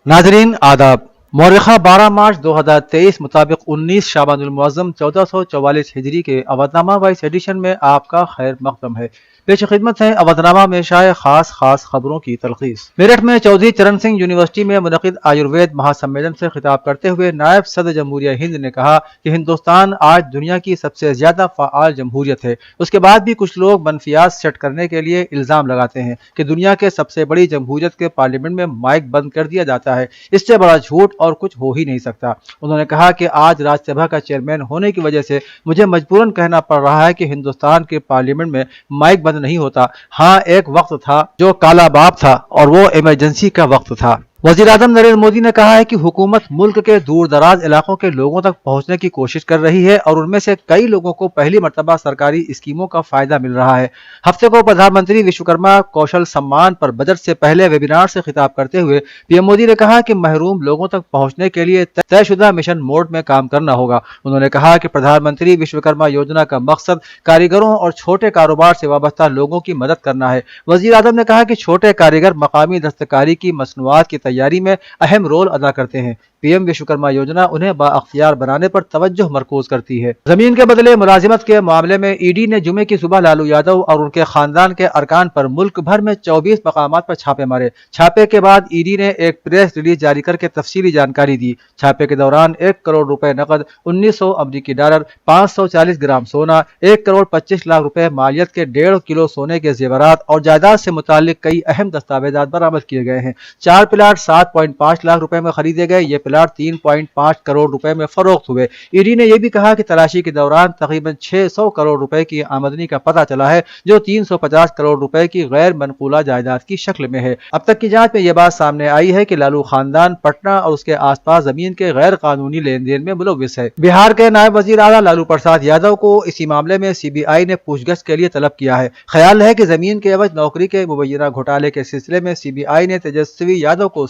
नाजरीन आदाब। मौरख़ा 12 मार्च 2023 मुताबिक 19 शाबानुल मुअज़्ज़म 1444 हिजरी के अवधनामा वाइस एडिशन में आपका खैर मक़दम है। पेश खिदमत है अवधनामा में शाये खास खबरों की तलखीस। मेरठ में चौधरी चरण सिंह यूनिवर्सिटी में मुनक़िद आयुर्वेद महासम्मेलन से खिताब करते हुए नायब सदर जमहूरिया हिंद ने कहा कि हिंदुस्तान आज दुनिया की सबसे ज्यादा फ़आल जमहूरियत है। उसके बाद भी कुछ लोग मनफियात सेट करने के लिए इल्ज़ाम लगाते हैं कि दुनिया के सबसे बड़ी जमहूरियत के पार्लियामेंट में माइक बंद कर दिया जाता है। इससे बड़ा झूठ और कुछ हो ही नहीं सकता। उन्होंने कहा कि आज राज्यसभा का चेयरमैन होने की वजह से मुझे मजबूरन कहना पड़ रहा है कि हिंदुस्तान के पार्लियामेंट में माइक बंद नहीं होता। हाँ, एक वक्त था जो काला बाप था और वो इमरजेंसी का वक्त था। वज़ीर आज़म नरेंद्र मोदी ने कहा है कि हुकूमत मुल्क के दूर दराज इलाकों के लोगों तक पहुंचने की कोशिश कर रही है और उनमें से कई लोगों को पहली मर्तबा सरकारी स्कीमों का फायदा मिल रहा है। हफ्ते को प्रधानमंत्री विश्वकर्मा कौशल सम्मान पर बजट से पहले वेबिनार से खिताब करते हुए पीएम मोदी ने कहा कि महरूम लोगों तक पहुंचने के लिए तयशुदा मिशन मोड में काम करना होगा। उन्होंने कहा कि प्रधानमंत्री विश्वकर्मा योजना का मकसद कारीगरों और छोटे कारोबार से वाबस्ता लोगों की मदद करना है। वज़ीर आज़म ने कहा कि छोटे कारीगर मकामी दस्तकारी की मसनूआत की तैयारी में अहम रोल अदा करते हैं। पीएम विश्वकर्मा योजना उन्हें बाअख्तियार बनाने पर तवज्जो मरकूज करती है। जमीन के बदले मुलाजिमत के मामले में ईडी ने जुमे की सुबह लालू यादव और उनके खानदान के अरकान पर मुल्क भर में 24 मकामात पर छापे मारे। छापे के बाद ईडी ने एक प्रेस रिलीज जारी करके तफसीली जानकारी दी। छापे के दौरान 1 करोड़ रुपए नकद, 1900 अमरीकी डॉलर, 540 ग्राम सोना, 1 करोड़ 25 लाख रुपए मालियत के 1.5 किलो सोने के जेवरात और जायदाद से मुतालिक कई अहम दस्तावेजात बरामद किए गए हैं। 4 प्लाट 7.5 लाख रुपए में खरीदे गए। ये प्लाट 3.5 करोड़ रुपए में फरोख्त हुए। ईडी ने यह भी कहा कि तलाशी के दौरान तकरीबन 600 करोड़ रुपए की आमदनी का पता चला है, जो 350 करोड़ रुपए की गैर मनकूला जायदाद की शक्ल में है। अब तक की जांच में यह बात सामने आई है कि लालू खानदान पटना और उसके आसपास जमीन के गैर कानूनी लेन देन में मुलव्विस है। बिहार के नायब वजीर आला लालू प्रसाद यादव को इसी मामले में सीबीआई ने पूछगछ के लिए तलब किया है। ख्याल है कि जमीन के एवज नौकरी के मुबैना घोटाले के सिलसिले में सीबीआई ने तेजस्वी यादव को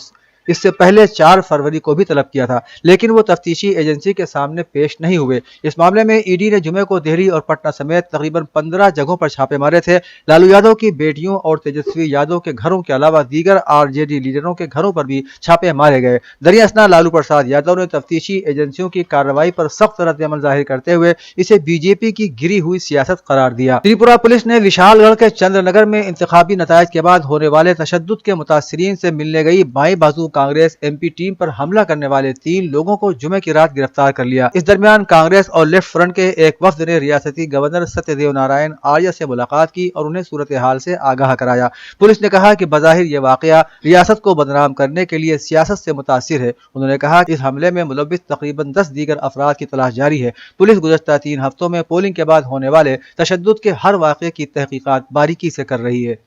इससे पहले 4 फरवरी को भी तलब किया था, लेकिन वो तफ्तीशी एजेंसी के सामने पेश नहीं हुए। इस मामले में ईडी ने जुमे को दिल्ली और पटना समेत तकरीबन 15 जगहों पर छापे मारे थे। लालू यादव की बेटियों और तेजस्वी यादव के घरों के अलावा दीगर आरजेडी लीडरों के घरों पर भी छापे मारे गए। दरियासना लालू प्रसाद यादव ने तफ्तीशी एजेंसियों की कार्रवाई पर सख्त रद्द-ए-अमल जाहिर करते हुए इसे बीजेपी की गिरी हुई सियासत करार दिया। त्रिपुरा पुलिस ने विशालगढ़ के चंद्रनगर में इंतखाबी नतायज के बाद होने वाले तशद्दुद के मुतासरीन से मिलने गई बाएं बाजू कांग्रेस एमपी टीम पर हमला करने वाले 3 लोगों को जुमे की रात गिरफ्तार कर लिया। इस दरमियान कांग्रेस और लेफ्ट फ्रंट के एक वफ्द ने रियासती गवर्नर सत्यदेव नारायण आर्य से मुलाकात की और उन्हें सूरत हाल से आगाह कराया। पुलिस ने कहा कि बज़ाहिर ये वाकया रियासत को बदनाम करने के लिए सियासत से मुतासिर है। उन्होंने कहा कि इस हमले में मुलव्विस तकरीबन 10 दीगर अफराद की तलाश जारी है। पुलिस गुज़श्ता 3 हफ्तों में पोलिंग के बाद होने वाले तशद्दुद के हर वाकये की तहकीकात बारीकी से कर रही है।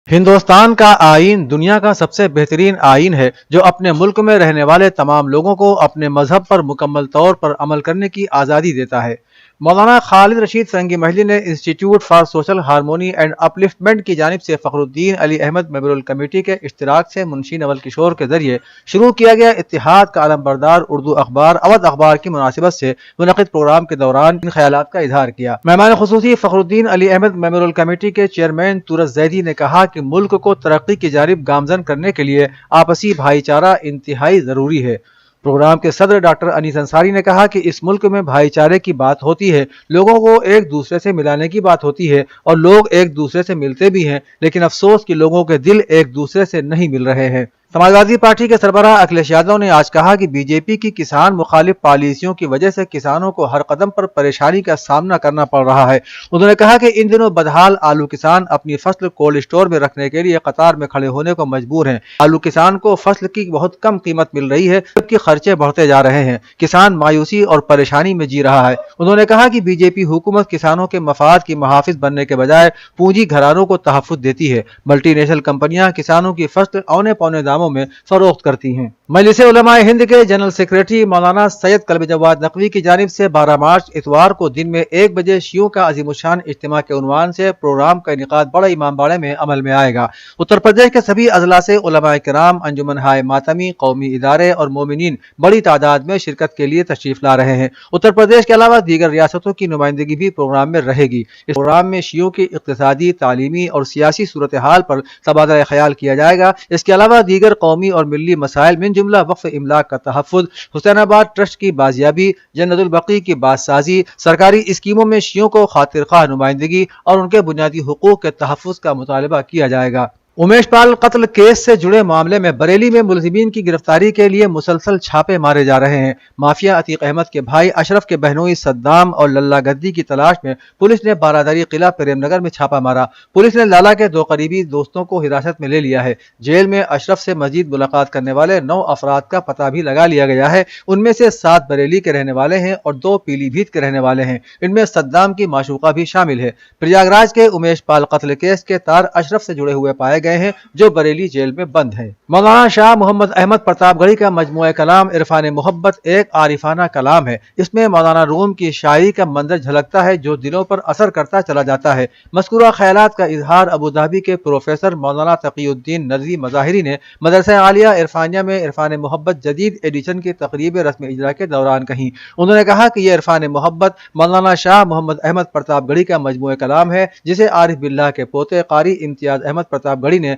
हिंदुस्तान का आईन दुनिया का सबसे बेहतरीन आईन है, जो अपने मुल्क में रहने वाले तमाम लोगों को अपने मजहब पर मुकम्मल तौर पर अमल करने की आज़ादी देता है। मौलाना खालिद रशीद फरंगी महली ने institute for social harmony and upliftment की जानिब से फ़खरुद्दीन अली अहमद मेमोरियल कमेटी के इश्तिराक से मुंशी नवल किशोर के जरिए शुरू किया गया इत्तिहाद का अलमबरदार उर्दू अखबार अवध अखबार की मुनासिबत से मुनक़िद प्रोग्राम के दौरान इन ख्यालात का इजहार किया। मेहमान खुसूसी फ़खरुद्दीन अली अहमद मेमोरियल कमेटी के चेयरमैन तुरस जैदी ने कहा कि मुल्क को तरक्की की जानिब गामजन करने के लिए आपसी भाईचारा इंतहाई जरूरी है। प्रोग्राम के सदर डॉक्टर अनीस अंसारी ने कहा कि इस मुल्क में भाईचारे की बात होती है, लोगों को एक दूसरे से मिलाने की बात होती है और लोग एक दूसरे से मिलते भी हैं, लेकिन अफसोस कि लोगों के दिल एक दूसरे से नहीं मिल रहे हैं। समाजवादी पार्टी के सरबराह अखिलेश यादव ने आज कहा कि बीजेपी की किसान मुखालिफ पॉलिसियों की वजह से किसानों को हर कदम पर परेशानी का सामना करना पड़ रहा है। उन्होंने कहा कि इन दिनों बदहाल आलू किसान अपनी फसल कोल्ड स्टोर में रखने के लिए कतार में खड़े होने को मजबूर हैं। आलू किसान को फसल की बहुत कम कीमत मिल रही है, जबकि खर्चे बढ़ते जा रहे हैं। किसान मायूसी और परेशानी में जी रहा है। उन्होंने कहा कि बीजेपी हुकूमत किसानों के मफाद की मुहाफिज बनने के बजाय पूंजी घरानों को तहफ्फुज देती है। मल्टीनेशनल कंपनियां किसानों की फसल औने पौने दामों में फरोख्त करती हैं। मजलिस उलमा हिंद के जनरल सेक्रेटरी मौलाना सैयद कल्ब जवाद नकवी की जानिब से 12 मार्च इतवार को दिन में 1 बजे शियों का अजीमुशान इज्तिमा के उन्वान से प्रोग्राम का इनेकाद बड़ा इमामबाड़े में अमल में आएगा। उत्तर प्रदेश के सभी अजला से उलमा किराम, अंजुमन हाय मातमी, कौमी इदारे और मोमिनीन बड़ी तादाद में शिरकत के लिए तशरीफ ला रहे हैं। उत्तर प्रदेश के अलावा दीगर रियासतों की नुमाइंदगी भी प्रोग्राम में रहेगी। इस प्रोग्राम में शियों की इक्तिसादी, तालीमी और सियासी सूरत हाल पर तबादला ख्याल किया जाएगा। इसके अलावा दीगर دیگر قومی اور ملی مسائل من جملہ وقف املاک کا تحفظ، حسین آباد ٹرسٹ کی بازیابی، جنت البقیع کی بازسازی، سرکاری اسکیموں میں شیعوں کو خاطر خواہ نمائندگی اور ان کے بنیادی حقوق کے تحفظ کا مطالبہ کیا جائے گا۔ امیش پال قتل کیس سے جڑے معاملے میں بریلی میں ملزمین کی گرفتاری کے لیے مسلسل چھاپے مارے جا رہے ہیں۔ مافیا عتیق احمد کے بھائی اشرف کے بہنوئی صدام اور للہ گدی کی تلاش میں پولیس نے بارادری قلعہ پریم نگر میں چھاپا مارا۔ پولیس نے لالہ کے 2 قریبی دوستوں کو حراست میں لے لیا ہے۔ جیل میں اشرف سے مزید ملاقات کرنے والے 9 افراد کا پتہ بھی لگا لیا گیا ہے۔ ان میں سے 7 بریلی کے رہنے والے ہیں اور 2 پیلی بھیت کے رہنے والے ہیں۔ ان میں صدام کی معشوقہ بھی شامل ہے۔ پریاگراج کے امیش پال قتل کیس کے تار اشرف سے جڑے ہوئے پائے گئے ہیں جو بریلی جیل میں بند ہے۔ مولانا شاہ محمد احمد پرتاپ گڑھی کا مجموعہ کلام عرفان محبت ایک عارفانہ کلام ہے۔ اس میں مولانا روم کی شاعری کا منظر جھلکتا ہے جو دلوں پر اثر کرتا چلا جاتا ہے۔ مذکورہ خیالات کا اظہار ابوظہبی کے پروفیسر مولانا تقی الدین ندوی مظاہری نے مدرسہ عالیہ عرفانیہ میں عرفان محبت جدید ایڈیشن کی تقریب رسم اجرا کے دوران کہیں۔ انہوں نے کہا کہ یہ عرفان محبت مولانا شاہ محمد احمد پرتاپ گڑھی کا مجموعہ کلام ہے جسے عارف باللہ کے پوتے قاری امتیاز احمد پرتاپ گڑھی نے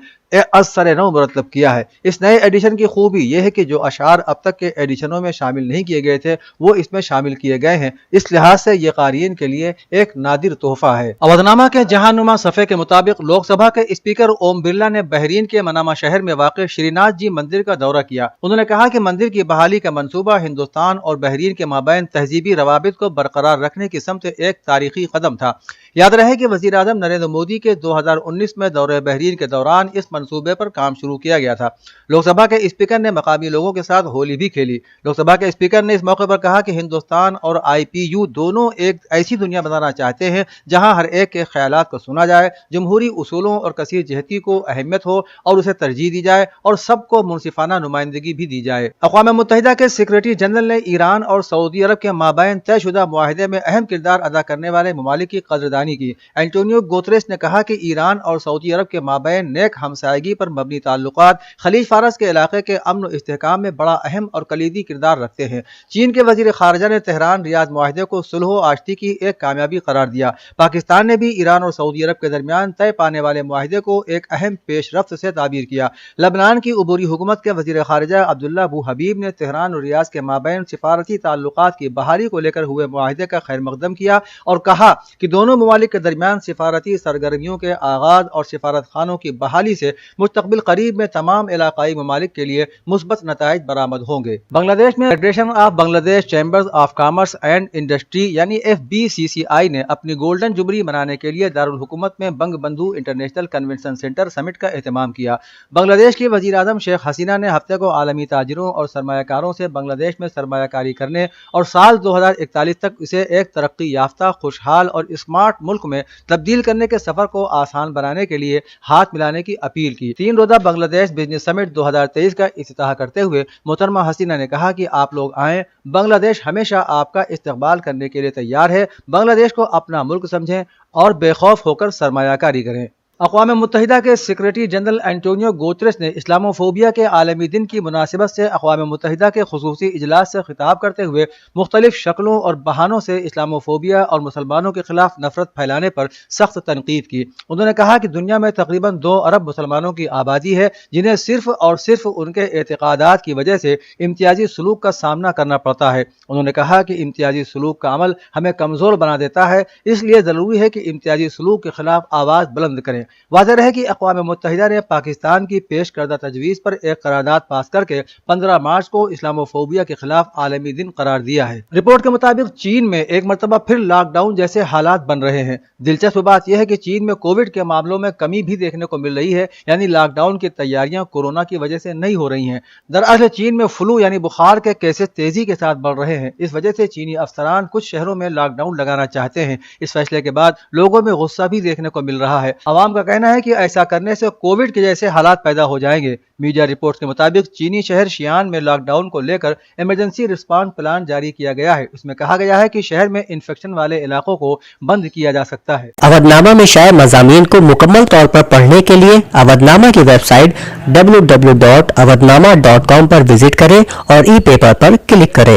از سر نو مرتب کیا ہے۔ اس نئے ایڈیشن کی خوبی یہ ہے کہ جو اشعار اب تک کے ایڈیشنوں میں شامل نہیں کیے گئے تھے وہ اس میں شامل کیے گئے ہیں۔ اس لحاظ سے یہ قارئین کے لیے ایک نادر تحفہ ہے۔ اودھنامہ کے جہاں نما صفحے کے مطابق لوک سبھا کے اسپیکر اوم برلا نے بحرین کے منامہ شہر میں واقع شری ناتھ جی مندر کا دورہ کیا۔ انہوں نے کہا کہ مندر کی بحالی کا منصوبہ ہندوستان اور بحرین کے مابین تہذیبی روابط کو برقرار رکھنے کی سمت ایک تاریخی قدم تھا۔ یاد رہے کہ وزیر اعظم نریندر مودی کے 2019 میں دورہ بحرین کے دوران اس منصوبے پر کام شروع کیا گیا تھا۔ لوک سبھا کے اسپیکر نے مقامی لوگوں کے ساتھ ہولی بھی کھیلی۔ لوک سبھا کے اسپیکر نے اس موقع پر کہا کہ ہندوستان اور IPU دونوں ایک ایسی دنیا بنانا چاہتے ہیں جہاں ہر ایک کے خیالات کو سنا جائے، جمہوری اصولوں اور کثیر جہتی کو اہمیت ہو اور اسے ترجیح دی جائے اور سب کو منصفانہ نمائندگی بھی دی جائے۔ اقوام متحدہ کے سیکریٹری جنرل نے ایران اور سعودی عرب کے مابین طے شدہ معاہدے میں اہم کردار ادا کرنے والے ممالک کی قدردانی کی۔ اینٹونیو گوتریس نے کہا کہ ایران اور سعودی عرب کے مابین نیک ہمسائیگی پر مبنی تعلقات خلیج فارس کے علاقے کے امن و استحکام میں بڑا اہم اور کلیدی کردار رکھتے ہیں۔ چین کے وزیر خارجہ نے تہران ریاض معاہدے کو صلح و آشتی کی ایک کامیابی قرار دیا۔ پاکستان نے بھی ایران اور سعودی عرب کے درمیان طے پانے والے معاہدے کو ایک اہم پیش رفت سے تعبیر کیا۔ لبنان کی عبوری حکومت کے وزیر خارجہ عبداللہ ابو حبیب نے تہران اور ریاض کے مابین سفارتی تعلقات کی بحالی کو لے کر ہوئے معاہدے کا خیر مقدم کیا اور کہا کہ دونوں ممالک کے درمیان سفارتی سرگرمیوں کے آغاز اور سفارت خانوں کی بحالی سے مستقبل قریب میں تمام علاقائی ممالک کے لیے مثبت نتائج برآمد ہوں گے۔ بنگلہ دیش میں فیڈریشن آف بنگلہ دیش chambers of commerce and industry یعنی FBCCI نے اپنی گولڈن جبلی منانے کے لیے دارالحکومت میں بنگ بندھو انٹرنیشنل کنونشن سینٹر سمٹ کا اہتمام کیا۔ بنگلہ دیش کی وزیر اعظم شیخ حسینہ نے ہفتے کو عالمی تاجروں اور سرمایہ کاروں سے بنگلہ دیش میں سرمایہ کاری کرنے اور سال 2041 تک اسے ایک ترقی یافتہ، خوشحال اور اسمارٹ ملک میں تبدیل کرنے کے سفر کو آسان بنانے کے لیے ہاتھ ملانے کی اپیل کی۔ 3 روزہ بنگلہ دیش بزنس سمٹ 2023 کا افتتاح کرتے ہوئے محترمہ حسینہ نے کہا کہ آپ لوگ آئیں، بنگلہ دیش ہمیشہ آپ کا استقبال کرنے کے لیے تیار ہے۔ بنگلہ دیش کو اپنا ملک سمجھیں اور بے خوف ہو کر سرمایہ کاری کریں۔ اقوام متحدہ کے سیکریٹری جنرل اینٹونیو گوتریس نے اسلاموفوبیا کے عالمی دن کی مناسبت سے اقوام متحدہ کے خصوصی اجلاس سے خطاب کرتے ہوئے مختلف شکلوں اور بہانوں سے اسلاموفوبیا اور مسلمانوں کے خلاف نفرت پھیلانے پر سخت تنقید کی۔ انہوں نے کہا کہ دنیا میں تقریباً 2 ارب مسلمانوں کی آبادی ہے جنہیں صرف اور صرف ان کے اعتقادات کی وجہ سے امتیازی سلوک کا سامنا کرنا پڑتا ہے۔ انہوں نے کہا کہ امتیازی سلوک کا عمل ہمیں کمزور بنا دیتا ہے، اس لیے ضروری ہے کہ امتیازی سلوک کے خلاف آواز بلند کریں۔ واضح رہے کہ اقوام متحدہ نے پاکستان کی پیش کردہ تجویز پر ایک قرارداد پاس کر کے 15 مارچ کو اسلاموفوبیا کے خلاف عالمی دن قرار دیا ہے۔ رپورٹ کے مطابق چین میں ایک مرتبہ پھر لاک ڈاؤن جیسے حالات بن رہے ہیں۔ دلچسپ بات یہ ہے کہ چین میں کووڈ کے معاملوں میں کمی بھی دیکھنے کو مل رہی ہے، یعنی لاک ڈاؤن کی تیاریاں کورونا کی وجہ سے نہیں ہو رہی ہیں۔ دراصل چین میں فلو یعنی بخار کے کیسز تیزی کے ساتھ بڑھ رہے ہیں۔ اس وجہ سے چینی افسران کچھ شہروں میں لاک ڈاؤن لگانا چاہتے ہیں۔ اس فیصلے کے بعد لوگوں میں غصہ بھی دیکھنے کو مل رہا ہے۔ عوام کا کہنا ہے کہ ایسا کرنے سے کووڈ کے جیسے حالات پیدا ہو جائیں گے۔ میڈیا رپورٹس کے مطابق چینی شہر شیان میں لاک ڈاؤن کو لے کر ایمرجنسی رسپانس پلان جاری کیا گیا ہے۔ اس میں کہا گیا ہے کہ شہر میں انفیکشن والے علاقوں کو بند کیا جا سکتا ہے۔ اودھنامہ میں شائع مضامین کو مکمل طور پر پڑھنے کے لیے اودھنامہ کی ویب سائٹ www.avodhnama.com پر وزٹ کریں اور ای پیپر پر کلک کریں۔